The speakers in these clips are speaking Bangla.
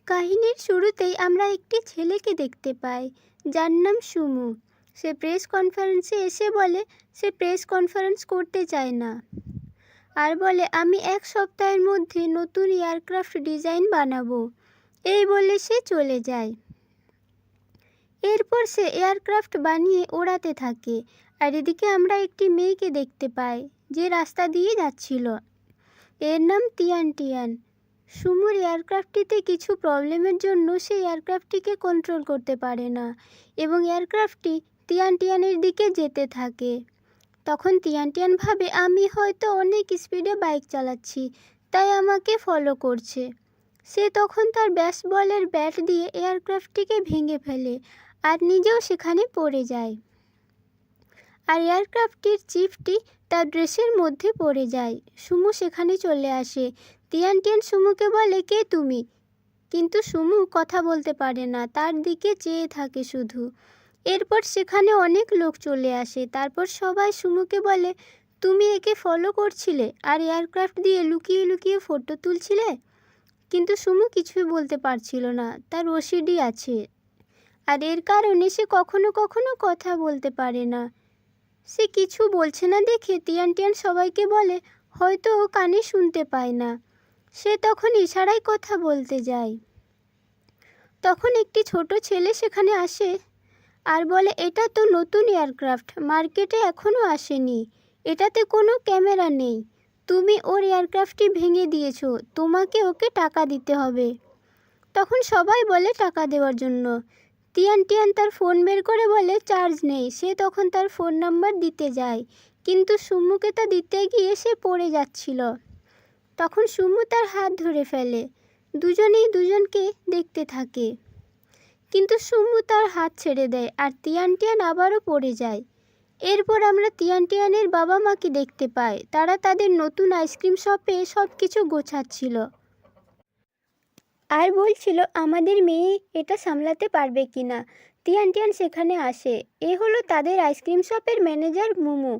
কাহিনীর শুরুতেই আমরা একটি ছেলেকে দেখতে পাই যার নাম সুমু। সে প্রেস কনফারেন্সে এসে বলে সে প্রেস কনফারেন্স করতে চায় না, আর বলে আমি 1 সপ্তাহের মধ্যে নতুন এয়ারক্রাফট ডিজাইন বানাবো। এই বলে সে চলে যায়। এরপর সে এয়ারক্রাফট বানিয়ে ওড়াতে থাকে। আর এদিকে আমরা একটি মেয়েকে দেখতে পাই যে রাস্তা দিয়ে যাচ্ছিল। এর নাম তিয়ান টিয়ান। সুমুর এয়ারক্রাফটটিতে কিছু প্রবলেমের জন্য সে এয়ারক্রাফটটিকে কন্ট্রোল করতে পারে না এবং এয়ারক্রাফটটি তিয়ান টিয়ানের দিকে যেতে থাকে। তখন তিয়ান টিয়ান ভাবে আমি হয়তো অনেক স্পিডে বাইক চালাচ্ছি, তাই আমাকে ফলো করছে। সে তখন তার বেসবলের ব্যাট দিয়ে এয়ারক্রাফটটিকে ভেঙে ফেলে আর নিজেও সেখানে পড়ে যায়। আর এয়ারক্রাফটটির চিপটি তার ড্রেসের মধ্যে পড়ে যায়। সুমু সেখানে চলে আসে। তিয়ান টিয়ান সুমুকে বলে কে তুমি, কিন্তু সুমু কথা বলতে পারে না, তার দিকে চেয়ে থাকে শুধু। এরপর সেখানে অনেক লোক চলে আসে। তারপর সবাই সুমুকে বলে তুমি একে ফলো করছিলে আর এয়ারক্রাফট দিয়ে লুকিয়ে লুকিয়ে ফটো তুলছিলে। কিন্তু সুমু কিছুই বলতে পারছিল না, তার ওসিডি আছে আর এর কারণে সে কখনো কখনো কথা বলতে পারে না। সে কিছু বলছে না দেখে তিয়ান টিয়ান সবাইকে বলে হয়তো ও কানে শুনতে পায় না। সে তখন ইশারায় কথা বলতে যায়। তখন একটি ছোট ছেলে সেখানে আসে আর বলে এটা তো নতুন এয়ারক্রাফট, মার্কেটে এখনও আসেনি, এটাতে কোনো ক্যামেরা নেই, তুমি ওর এয়ারক্রাফটটি ভেঙে দিয়েছো, তোমাকে ওকে টাকা দিতে হবে। তখন সবাই বলে টাকা দেওয়ার জন্য। তিয়ান টিয়ান তার ফোন বের করে বলে চার্জ নেই। সে তখন তার ফোন নাম্বার দিতে যায়, কিন্তু সুমুকে তা দিতে গিয়ে সে পড়ে যাচ্ছিল। তখন সুমু তার হাত ধরে ফেলে। দুজনেই দুজনকে দেখতে থাকে, কিন্তু সুমু তার হাত ছেড়ে দেয় আর তিয়ান টিয়ান আবারও পড়ে যায়। এরপর আমরা তিয়ান টিয়ানের বাবা মাকে দেখতে পাই। তারা তাদের নতুন আইসক্রিম শপে সব কিছু গোছাচ্ছিল আর বলছিল আমাদের মেয়ে এটা সামলাতে পারবে কিনা। তিয়ান টিয়ান সেখানে আসে। এ হলো তাদের আইসক্রিম শপের ম্যানেজার মুমু।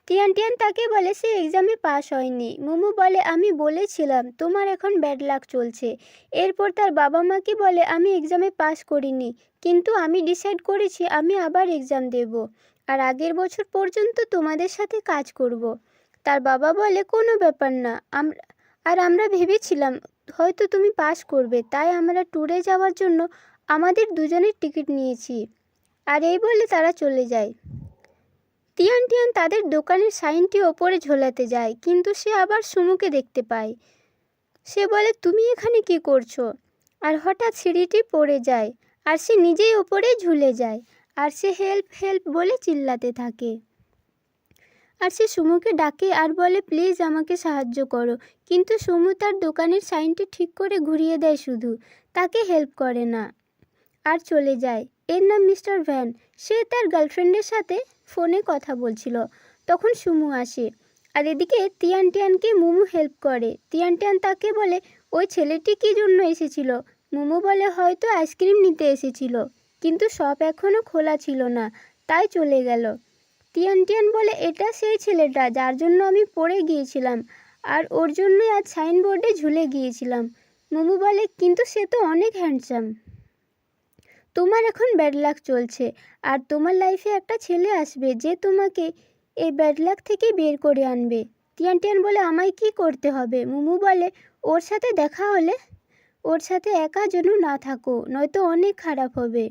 তিয়ান টিয়ান তাকে বলে সে এক্সামে পাস হয়নি। মুমু বলে আমি বলেছিলাম তোমার এখন ব্যাড লাক চলছে। এরপর তার বাবা মাকে বলে আমি এক্সামে পাস করিনি, কিন্তু আমি ডিসাইড করেছি আমি আবার এক্সাম দেব আর আগের বছর পর্যন্ত তোমাদের সাথে কাজ করব। তার বাবা বলে কোনো ব্যাপার না, আমরা ভেবেছিলাম হয়তো তুমি পাস করবে, তাই আমরা ট্যুরে যাওয়ার জন্য আমাদের দুজনের টিকিট নিয়েছি। আর এই বলে তারা চলে যায়। তিয়ান টিয়ান তাদের দোকানের সাইনটি ওপরে ঝোলাতে যায়, কিন্তু সে আবার সুমুকে দেখতে পায়। সে বলে তুমি এখানে কি করছো? আর হঠাৎ সিঁড়িটি পড়ে যায় আর সে নিজেই ওপরে ঝুলে যায় আর সে হেল্প হেল্প বলে চিল্লাতে থাকে। আর সে সুমুকে ডাকে আর বলে প্লিজ আমাকে সাহায্য করো, কিন্তু সুমু তার দোকানের সাইনটি ঠিক করে ঘুরিয়ে দেয়, শুধু তাকে হেল্প করে না আর চলে যায়। এর নাম মিস্টার ভ্যান। সে তার গার্লফ্রেন্ডের সাথে ফোনে কথা বলছিল। তখন সুমু আসে আর এদিকে তিয়ান টিয়ানকে মুমু হেল্প করে। তিয়ান টিয়ান তাকে বলে ওই ছেলেটি কী জন্য এসেছিল। মুমু বলে হয়তো আইসক্রিম নিতে এসেছিল, কিন্তু শপ এখনও খোলা ছিল না, তাই চলে গেল। তিয়ান টিয়ান বলে এটা সেই ছেলেটা যার জন্য আমি পড়ে গিয়েছিলাম আর ওর জন্যই আজ সাইনবোর্ডে ঝুলে গিয়েছিলাম। মুমু বলে কিন্তু সে তো অনেক হ্যান্ডসাম। তোমার এখন ব্যাড লাক চলছে আর তোমার লাইফে একটা ছেলে আসবে যে তোমাকে এই ব্যাড লাক থেকে বের করে আনবে। তিয়ান টিয়ান বলে আমায় কি করতে হবে? মুমু বলে ওর সাথে দেখা হলে ওর সাথে একা যেন না থাকো, নয়তো অনেক খারাপ হবে।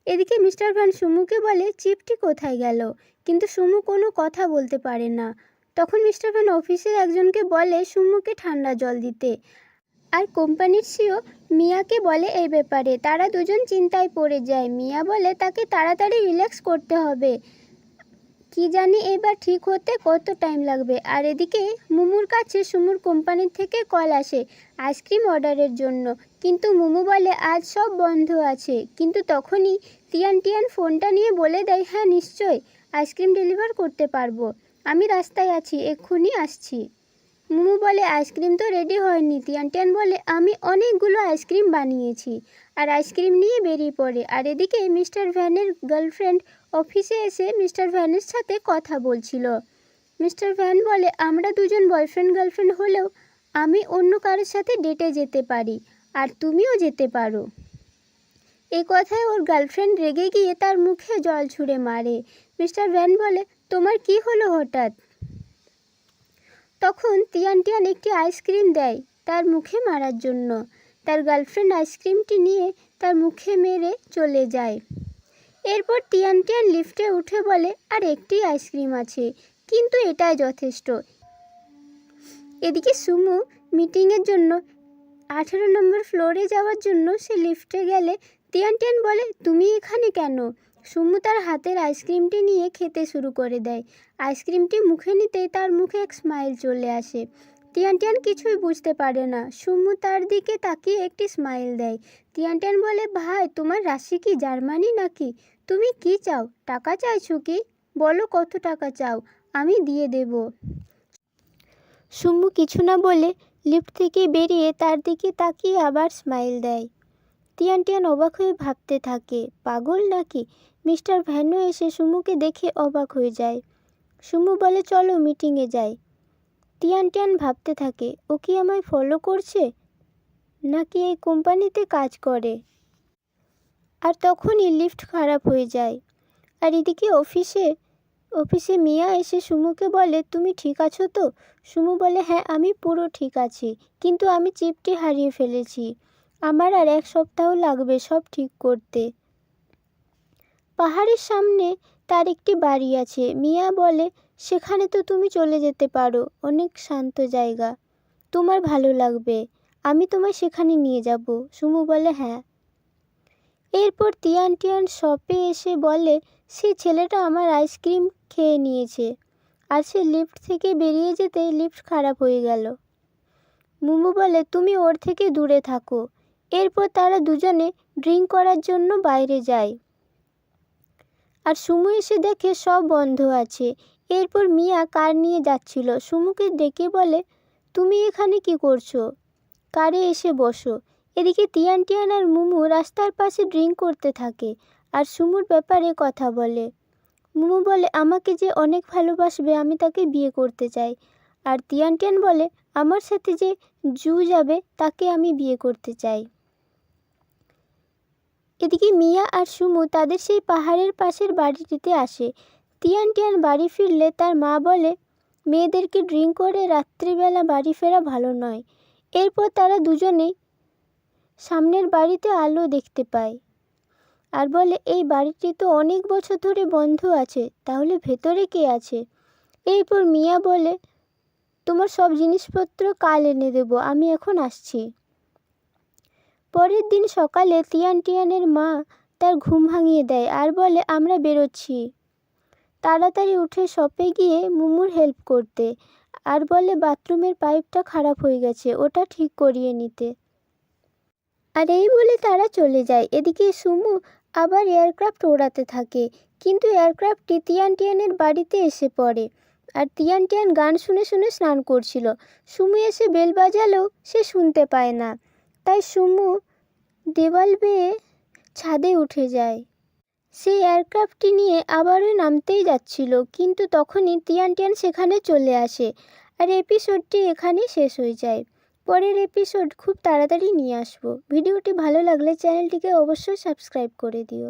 এদিকে মিস্টার ভ্যান সুমুকে বলে চিপটি কোথায় গেল, কিন্তু সুমু কোনো কথা বলতে পারে না। তখন মিস্টার ভ্যান অফিসের একজনকে বলে সুমুকে ঠান্ডা জল দিতে আর কোম্পানির সিও মিয়াকে বলে এই ব্যাপারে। তারা দুজন চিন্তায় পড়ে যায়। মিয়া বলে তাকে তাড়াতাড়ি রিল্যাক্স করতে হবে, কি জানি এবার ঠিক হতে কত টাইম লাগবে। আর এদিকে মুমুর কাছে সুমুর কোম্পানির থেকে কল আসে আইসক্রিম অর্ডারের জন্য, কিন্তু মুমু বলে আজ সব বন্ধ আছে। কিন্তু তখনই তিয়ান টিয়ান ফোনটা নিয়ে বলে দেয় হ্যাঁ নিশ্চয় আইসক্রিম ডেলিভার করতে পারবো, আমি রাস্তায় আছি, এক্ষুনি আসছি। মুমু বলে আইসক্রিম তো রেডি হয়নি। তিয়ান টিয়ান বলে আমি অনেকগুলো আইসক্রিম বানিয়েছি আর আইসক্রিম নিয়ে বেরিয়ে পড়ে। আর এদিকে মিস্টার ভ্যানের গার্লফ্রেন্ড অফিসে এসে মিস্টার ভ্যানের সাথে কথা বলছিল। মিস্টার ভ্যান বলে আমরা দুজন বয়ফ্রেন্ড গার্লফ্রেন্ড হলেও আমি অন্য কারোর সাথে ডেটে যেতে পারি আর তুমিও যেতে পারো। এই কথায় ওর গার্লফ্রেন্ড রেগে গিয়ে তার মুখে জল ছুঁড়ে মারে। মিস্টার ভ্যান বলে, তোমার কি হলো হঠাৎ? তখন তিয়ান টিয়ান একটি আইসক্রিম দেয় তার মুখে মারার জন্য। তার গার্লফ্রেন্ড আইসক্রিমটি নিয়ে তার মুখে মেরে চলে যায়। এরপর তিয়ান টিয়ান লিফটে উঠে বলে, আর একটি আইসক্রিম আছে, কিন্তু এটাই যথেষ্ট। এদিকে সুমু মিটিংয়ের জন্য 18 নম্বর ফ্লোরে যাওয়ার জন্য সে লিফটে গেলে তিয়ান টিয়ান বলে, তুমি এখানে কেন? সুমু তার হাতের আইসক্রিমটি নিয়ে খেতে শুরু করে দেয়। আইসক্রিমটি মুখে নিতেই তার মুখে এক স্মাইল চলে আসে। তিয়ান টিয়ান কিছুই বুঝতে পারে না। সুমু তার দিকে তাকিয়ে একটি স্মাইল দেয়। তিয়ান টিয়ান বলে, ভাই তোমার রাশি কি জার্মানি নাকি? তুমি কি চাও? টাকা চাইছো কি? বলো কত টাকা চাও, আমি দিয়ে দেব। সুমু কিছু না বলে লিফট থেকে বেরিয়ে তার দিকে তাকিয়ে আবার স্মাইল দেয়। তিয়ান টিয়ান অবাক হয়ে ভাবতে থাকে, পাগল নাকি? মিস্টার ভ্যানও এসে সুমুকে দেখে অবাক হয়ে যায়। সুমু বলে, চলো মিটিংয়ে যাই। তিয়ান টিয়ান ভাবতে থাকে, ও কি আমায় ফলো করছে নাকি এই কোম্পানিতে কাজ করে? আর তখনই লিফট খারাপ হয়ে যায়। আর এদিকে অফিসে মিয়া এসে সুমুকে বলে, তুমি ঠিক আছো তো? সুমু বলে, হ্যাঁ আমি পুরো ঠিক আছি, কিন্তু আমি চিপটি হারিয়ে ফেলেছি। আমার আর 1 সপ্তাহ লাগবে সব ঠিক করতে। পাহাড়ের সামনে তার একটি বাড়ি আছে। মিয়া বলে, সেখানে তো তুমি চলে যেতে পারো, অনেক শান্ত জায়গা, তোমার ভালো লাগবে, আমি তোমায় সেখানে নিয়ে যাব। সুমু বলে, হ্যাঁ। এরপর তিয়ান টিয়ান শপে এসে বলে, সেই ছেলেটা আমার আইসক্রিম খেয়ে নিয়েছে, আর সে লিফট থেকে বেরিয়ে যেতেই লিফট খারাপ হয়ে গেল। মুমু বলে, তুমি ওর থেকে দূরে থাকো। এরপর তারা দুজনে ড্রিঙ্ক করার জন্য বাইরে যায়। আর সুমু এসে দেখে সব বন্ধ আছে। এরপর মিয়া কার নিয়ে যাচ্ছিল। সুমুকে ডেকে বলে, তুমি এখানে কি করছো? কারে এসে বসো। এদিকে তিয়ান টিয়ান আর মুমু রাস্তার পাশে ড্রিঙ্ক করতে থাকে আর সুমুর ব্যাপারে কথা বলে। মুমু বলে, আমাকে যে অনেক ভালোবাসবে আমি তাকে বিয়ে করতে চাই। আর তিয়ান টিয়ান বলে, আমার সাথে যে জু যাবে তাকে আমি বিয়ে করতে চাই। এদিকে মিয়া আর সুমু তাদের সেই পাহাড়ের পাশের বাড়িটিতে আসে। তিয়ান টিয়ান বাড়ি ফিরলে তার মা বলে, মেয়েদেরকে ড্রিঙ্ক করে রাত্রিবেলা বাড়ি ফেরা ভালো নয়। এরপর তারা দুজনেই সামনের বাড়িতে আলো দেখতে পায় আর বলে, এই বাড়িটি তো অনেক বছর ধরে বন্ধ আছে, তাহলে ভেতরে কে আছে? এরপর মিয়া বলে, তোমার সব জিনিসপত্র কাল এনে দেব, আমি এখন আসছি। পরের দিন সকালে তিয়ান টিয়ানের মা তার ঘুম ভাঙিয়ে দেয় আর বলে, আমরা বেরোচ্ছি। তাড়াতাড়ি উঠে শপে গিয়ে মুমুর হেল্প করতে আর বলে, বাথরুমের পাইপটা খারাপ হয়ে গেছে, ওটা ঠিক করিয়ে নিতে। আর এই বলে তারা চলে যায়। এদিকে সুমু আবার এয়ারক্রাফট ওড়াতে থাকে, কিন্তু এয়ারক্রাফটটি তিয়ান টিয়ানের বাড়িতে এসে পড়ে। আর তিয়ান টিয়ান গান শুনে শুনে স্নান করছিল। সুমু এসে বেল বাজালেও সে শুনতে পায় না, তাই সুমু দেওয়াল বেয়ে ছাদে উঠে যায়। সেই এয়ারক্রাফটটি নিয়ে আবারও নামতেই যাচ্ছিল, কিন্তু তখনই তিয়ান টিয়ান সেখানে চলে আসে। আর এপিসোডটি এখানেই শেষ হয়ে যায়। পরের এপিসোড খুব তাড়াতাড়ি নিয়ে আসবো। ভিডিওটি ভালো লাগলে চ্যানেলটিকে অবশ্যই সাবস্ক্রাইব করে দিও।